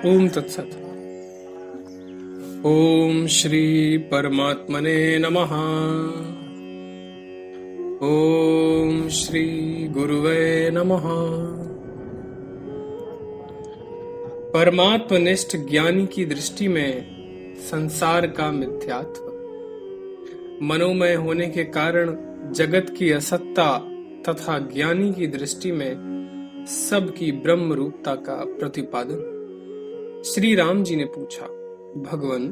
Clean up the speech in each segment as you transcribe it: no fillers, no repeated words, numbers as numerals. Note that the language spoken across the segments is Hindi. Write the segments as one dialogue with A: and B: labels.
A: ओम तत्सत। ओम श्री परमात्मने नमः। ओम श्री गुरुवे नमः। परमात्मनिष्ठ ज्ञानी की दृष्टि में संसार का मिथ्यात्व, मनोमय होने के कारण जगत की असत्ता तथा ज्ञानी की दृष्टि में सबकी ब्रह्म रूपता का प्रतिपादन। श्री राम जी ने पूछा, भगवान,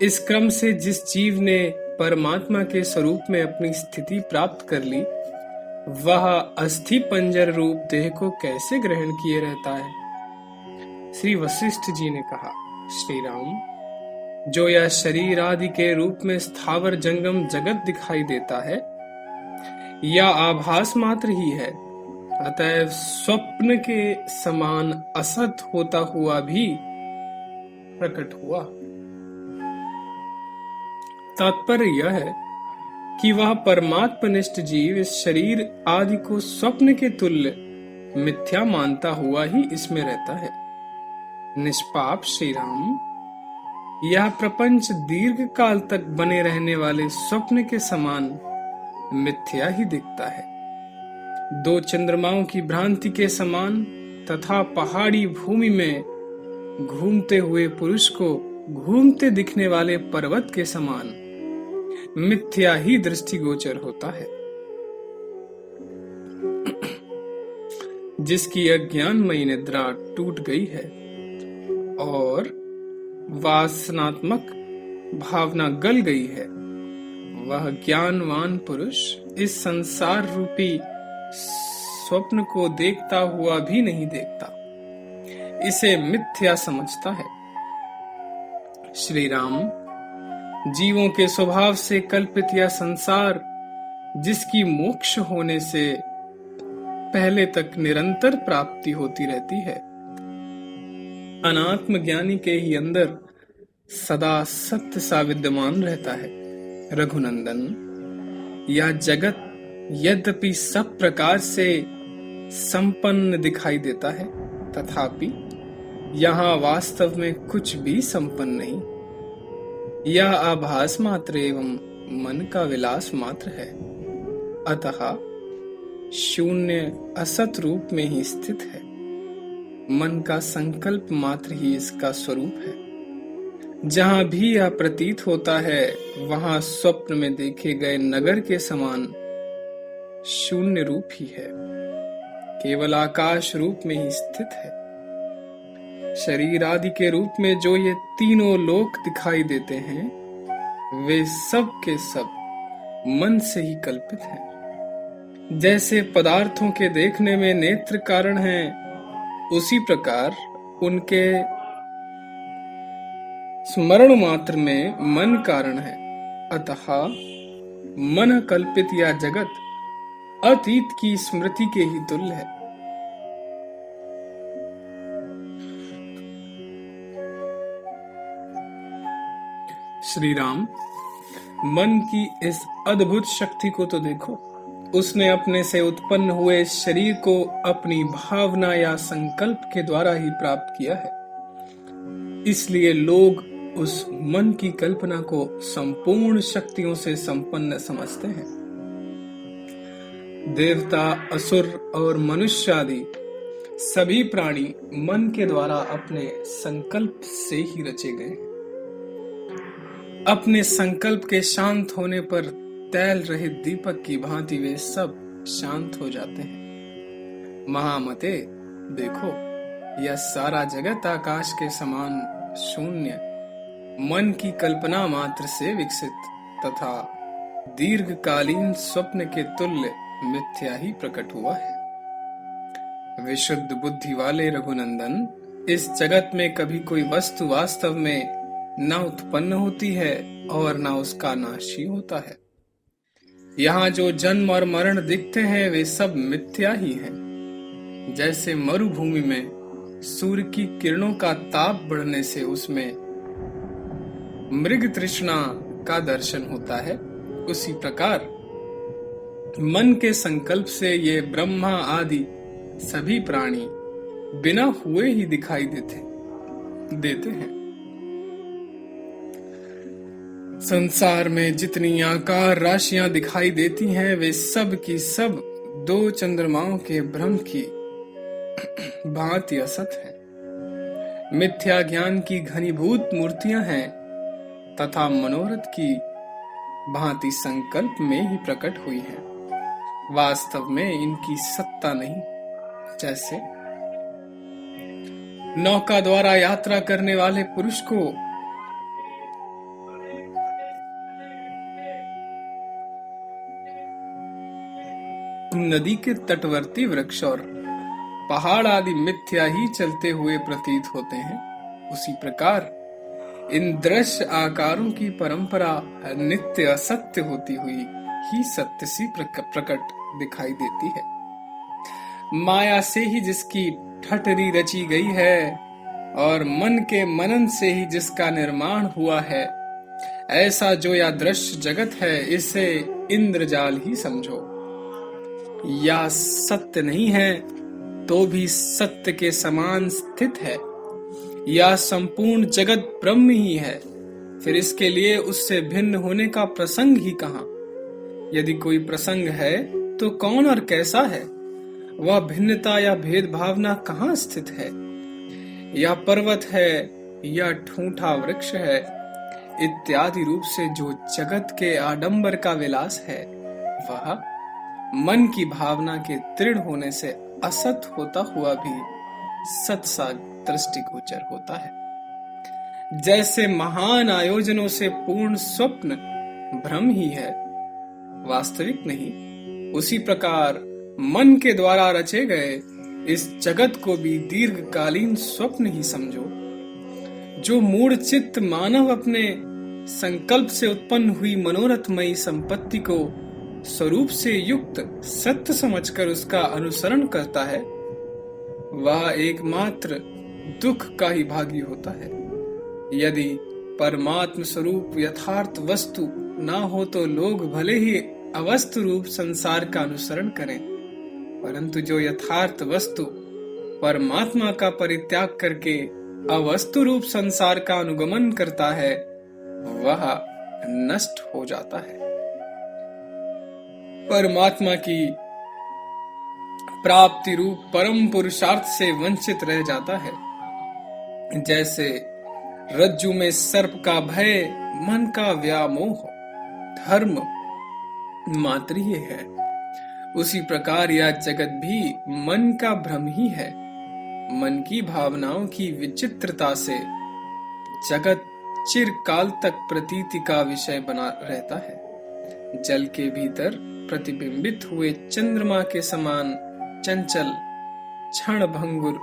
A: इस क्रम से जिस जीव ने परमात्मा के स्वरूप में अपनी स्थिति प्राप्त कर ली, वह अस्थि पंजर रूप देह को कैसे ग्रहण किए रहता है? श्री वशिष्ठ जी ने कहा, श्री राम, जो यह शरीर आदि के रूप में स्थावर जंगम जगत दिखाई देता है, यह आभास मात्र ही है, अतएव स्वप्न के समान असत होता हुआ भी प्रकट हुआ। तात्पर्य यह है कि वह परमात्मनिष्ठ जीव इस शरीर आदि को स्वप्न के तुल्य मिथ्या मानता हुआ ही इसमें रहता है। निष्पाप श्री राम, यह प्रपंच दीर्घ काल तक बने रहने वाले स्वप्न के समान मिथ्या ही दिखता है। दो चंद्रमाओं की भ्रांति के समान तथा पहाड़ी भूमि में घूमते हुए पुरुष को घूमते दिखने वाले पर्वत के समान मिथ्या ही दृष्टिगोचर होता है। जिसकी अज्ञानमयी निद्रा टूट गई है और वासनात्मक भावना गल गई है, वह ज्ञानवान पुरुष इस संसार रूपी स्वप्न को देखता हुआ भी नहीं देखता, इसे मिथ्या समझता है। श्री राम, जीवों के स्वभाव से कल्पित यह संसार, जिसकी मोक्ष होने से पहले तक निरंतर प्राप्ति होती रहती है, अनात्म ज्ञानी के ही अंदर सदा सत्य सा विद्यमान रहता है। रघुनंदन, यह जगत यद्यपि सब प्रकार से संपन्न दिखाई देता है, तथापि यहाँ वास्तव में कुछ भी संपन्न नहीं। यह आभास मात्र एवं मन का विलास मात्र है, अतः शून्य असत रूप में ही स्थित है। मन का संकल्प मात्र ही इसका स्वरूप है। जहां भी यह प्रतीत होता है, वहां स्वप्न में देखे गए नगर के समान शून्य रूप ही है, केवल आकाश रूप में ही स्थित है। शरीर आदि के रूप में जो ये तीनों लोक दिखाई देते हैं, वे सब के सब मन से ही कल्पित हैं। जैसे पदार्थों के देखने में नेत्र कारण हैं, उसी प्रकार उनके स्मरण मात्र में मन कारण है। अतः मन कल्पित यह जगत अतीत की स्मृति के ही तुल्य है। श्री राम, मन की इस अद्भुत शक्ति को तो देखो। उसने अपने से उत्पन्न हुए शरीर को अपनी भावना या संकल्प के द्वारा ही प्राप्त किया है। इसलिए लोग उस मन की कल्पना को संपूर्ण शक्तियों से संपन्न समझते हैं। देवता, असुर और मनुष्य आदि सभी प्राणी मन के द्वारा अपने संकल्प से ही रचे गए। अपने संकल्प के शांत होने पर तैल रहित दीपक की भांति वे सब शांत हो जाते हैं। महामते, देखो, यह सारा जगत आकाश के समान शून्य मन की कल्पना मात्र से विकसित तथा दीर्घकालीन स्वप्न के तुल्य मिथ्या ही प्रकट हुआ है। विशुद्ध बुद्धि वाले रघुनंदन, इस जगत में कभी कोई वस्तु वास्तव में न उत्पन्न होती है और न उसका नाश ही होता है। यहाँ जो जन्म और मरण दिखते हैं, वे सब मिथ्या ही हैं। जैसे मरुभूमि में सूर्य की किरणों का ताप बढ़ने से उसमें मृग तृष्णा का दर्शन होता है, उसी प्रकार मन के संकल्प से ये ब्रह्मा आदि सभी प्राणी बिना हुए ही दिखाई देते। देते हैं। संसार में जितनी आकार राशियां दिखाई देती हैं वे सब की सब दो चंद्रमाओं के भ्रम की भांति असत है। मिथ्या ज्ञान की घनीभूत मूर्तियां हैं तथा मनोरथ की भांति संकल्प में ही प्रकट हुई है। वास्तव में इनकी सत्ता नहीं। जैसे नौका द्वारा यात्रा करने वाले पुरुष को नदी के तटवर्ती वृक्ष और पहाड़ आदि मिथ्या ही चलते हुए प्रतीत होते हैं, उसी प्रकार इन दृश्य आकारों की परंपरा नित्य असत्य होती हुई ही सत्य सी प्रकट दिखाई देती है। माया से ही जिसकी ठठरी रची गई है और मन के मनन से ही जिसका निर्माण हुआ है, ऐसा जो या दृश्य जगत है इसे इंद्रजाल ही समझो। या सत्य नहीं है तो भी सत्य के समान स्थित है, या संपूर्ण जगत ब्रह्म ही है, फिर इसके लिए उससे भिन्न होने का प्रसंग ही कहां? यदि कोई प्रसंग है तो कौन और कैसा है? वह भिन्नता या भेदभावना कहां स्थित है? या पर्वत है या ठूंठा वृक्ष है इत्यादि रूप से जो जगत के आडंबर का विलास है, वह मन की भावना के दृढ़ होने से असत होता हुआ भी सत सा दृष्टिगोचर होता है। जैसे महान आयोजनों से पूर्ण स्वप्न भ्रम ही है, वास्तविक नहीं, उसी प्रकार मन के द्वारा रचे गए इस जगत को भी दीर्घकालीन स्वप्न ही समझो। जो मूढ़ चित्त मानव अपने संकल्प से उत्पन्न हुई मनोरथमयी संपत्ति को स्वरूप से युक्त सत्य समझकर उसका अनुसरण करता है, वह एकमात्र दुख का ही भागी होता है। यदि परमात्म स्वरूप यथार्थ वस्तु ना हो तो लोग भले ही अवस्तु रूप संसार का अनुसरण करें, परंतु जो यथार्थ वस्तु परमात्मा का परित्याग करके अवस्तु रूप संसार का अनुगमन करता है, वह नष्ट हो जाता है। परमात्मा की प्राप्ति रूप परम पुरुषार्थ से वंचित रह जाता है। जैसे रज्जु में सर्प का भय मन का व्यामोह धर्म मात्र ही है, उसी प्रकार यह जगत भी मन का भ्रम ही है। मन की भावनाओं की विचित्रता से जगत चिरकाल तक प्रतीति का विषय बना रहता है। जल के भीतर प्रतिबिंबित हुए चंद्रमा के समान चंचल क्षण भंगुर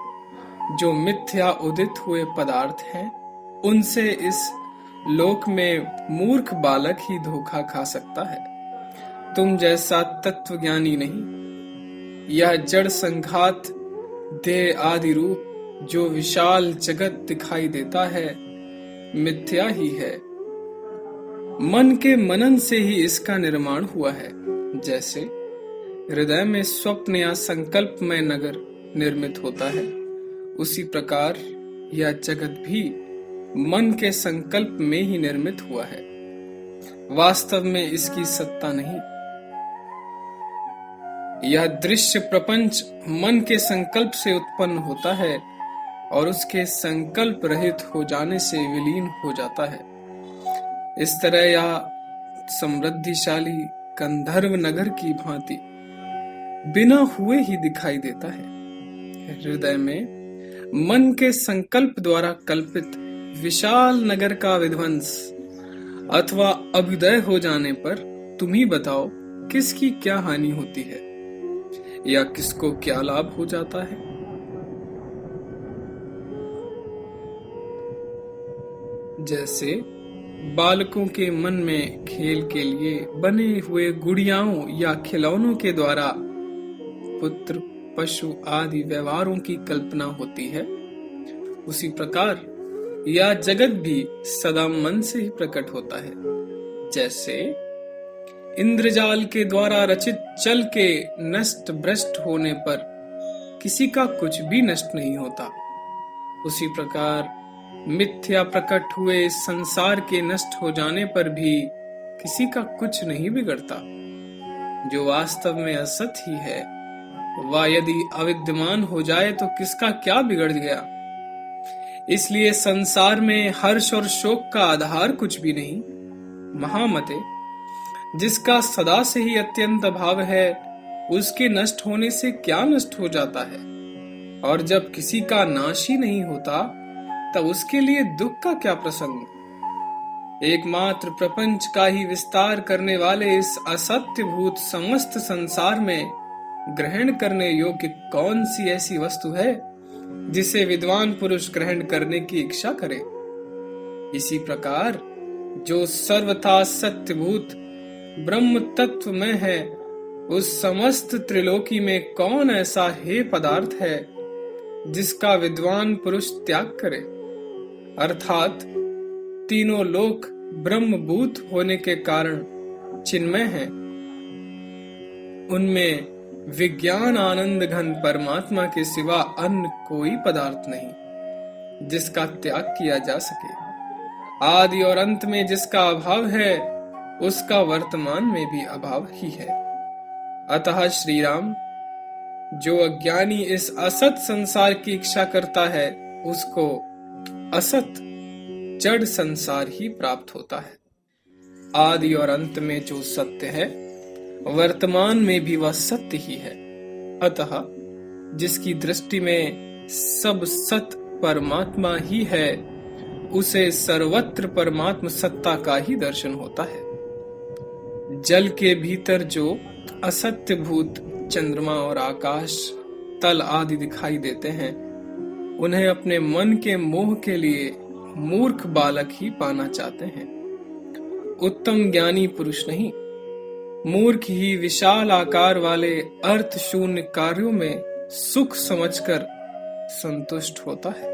A: जो मिथ्या उदित हुए पदार्थ हैं, उनसे इस लोक में मूर्ख बालक ही धोखा खा सकता है। तुम जैसा तत्वज्ञानी नहीं। यह जड़ संघात देह आदि रूप जो विशाल जगत दिखाई देता है, मिथ्या ही है। मन के मनन से ही इसका निर्माण हुआ है। जैसे हृदय में स्वप्न या संकल्प में नगर निर्मित होता है, उसी प्रकार यह जगत भी मन के संकल्प में ही निर्मित हुआ है। वास्तव में इसकी सत्ता नहीं। यह दृश्य प्रपंच मन के संकल्प से उत्पन्न होता है और उसके संकल्प रहित हो जाने से विलीन हो जाता है। इस तरह यह समृद्धिशाली गंधर्व नगर की भांति बिना हुए ही दिखाई देता है। हृदय में मन के संकल्प द्वारा कल्पित विशाल नगर का विध्वंस अथवा अभ्युदय हो जाने पर तुम ही बताओ किसकी क्या हानि होती है या किसको क्या लाभ हो जाता है। जैसे बालकों के मन में खेल के लिए बने हुए गुड़ियाओं या खिलौनों के द्वारा पुत्र पशु आदि व्यवहारों की कल्पना होती है, उसी प्रकार यह जगत भी सदा मन से ही प्रकट होता है। जैसे इंद्रजाल के द्वारा रचित चल के नष्ट भ्रष्ट होने पर किसी का कुछ भी नष्ट नहीं होता, उसी प्रकार मिथ्या प्रकट हुए इस संसार के नष्ट हो जाने पर भी किसी का कुछ नहीं बिगड़ता। जो वास्तव में असत ही है, वह यदि अविद्यमान हो जाए तो किसका क्या बिगड़ गया। इसलिए संसार में हर्ष और शोक का आधार कुछ भी नहीं। महामते, जिसका सदा से ही अत्यंत अभाव है, उसके नष्ट होने से क्या नष्ट हो जाता है। और जब किसी का नाश ही नहीं होता, तब उसके लिए दुख का क्या प्रसंग। एकमात्र प्रपंच का ही विस्तार करने वाले इस असत्यभूत समस्त संसार में ग्रहण करने योग्य कौन सी ऐसी वस्तु है जिसे विद्वान पुरुष ग्रहण करने की इच्छा करे। इसी प्रकार जो सर्वथा सत्यभूत ब्रह्म तत्व में है, उस समस्त त्रिलोकी में कौन ऐसा हे पदार्थ है जिसका विद्वान पुरुष त्याग करे। अर्थात तीनों लोक ब्रह्मभूत होने के कारण चिन्मय हैं, उनमें विज्ञान आनंद घन परमात्मा के सिवा अन्य कोई पदार्थ नहीं जिसका त्याग किया जा सके। आदि और अंत में जिसका अभाव है, उसका वर्तमान में भी अभाव ही है। अतः श्री राम, जो अज्ञानी इस असत संसार की इच्छा करता है, उसको असत जड़ संसार ही प्राप्त होता है। आदि और अंत में जो सत्य है, वर्तमान में भी वह सत्य ही है। अतः जिसकी दृष्टि में सब सत परमात्मा ही है, उसे सर्वत्र परमात्म सत्ता का ही दर्शन होता है। जल के भीतर जो असत्य भूत चंद्रमा और आकाश तल आदि दिखाई देते हैं, उन्हें अपने मन के मोह के लिए मूर्ख बालक ही पाना चाहते हैं, उत्तम ज्ञानी पुरुष नहीं। मूर्ख ही विशाल आकार वाले अर्थ शून्य कार्यों में सुख समझकर संतुष्ट होता है,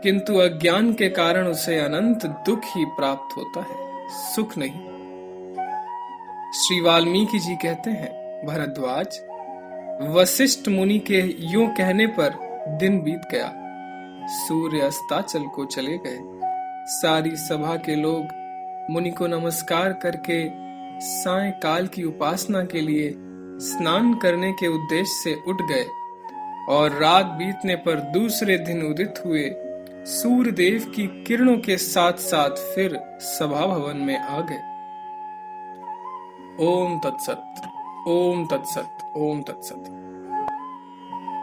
A: किंतु अज्ञान के कारण उसे अनंत दुख ही प्राप्त होता है, सुख नहीं। श्री वाल्मीकि जी कहते हैं, भरद्वाज, वशिष्ठ मुनि के यूं कहने पर दिन बीत गया, सूर्य अस्ताचल को चले गए। सारी सभा के लोग मुनि को नमस्कार करके सायंकाल की उपासना के लिए स्नान करने के उद्देश्य से उठ गए और रात बीतने पर दूसरे दिन उदित हुए सूर्य देव की किरणों के साथ साथ फिर सभा भवन में आ गए। ओम तत्सत, ओम तत्सत, ओम तत्सत।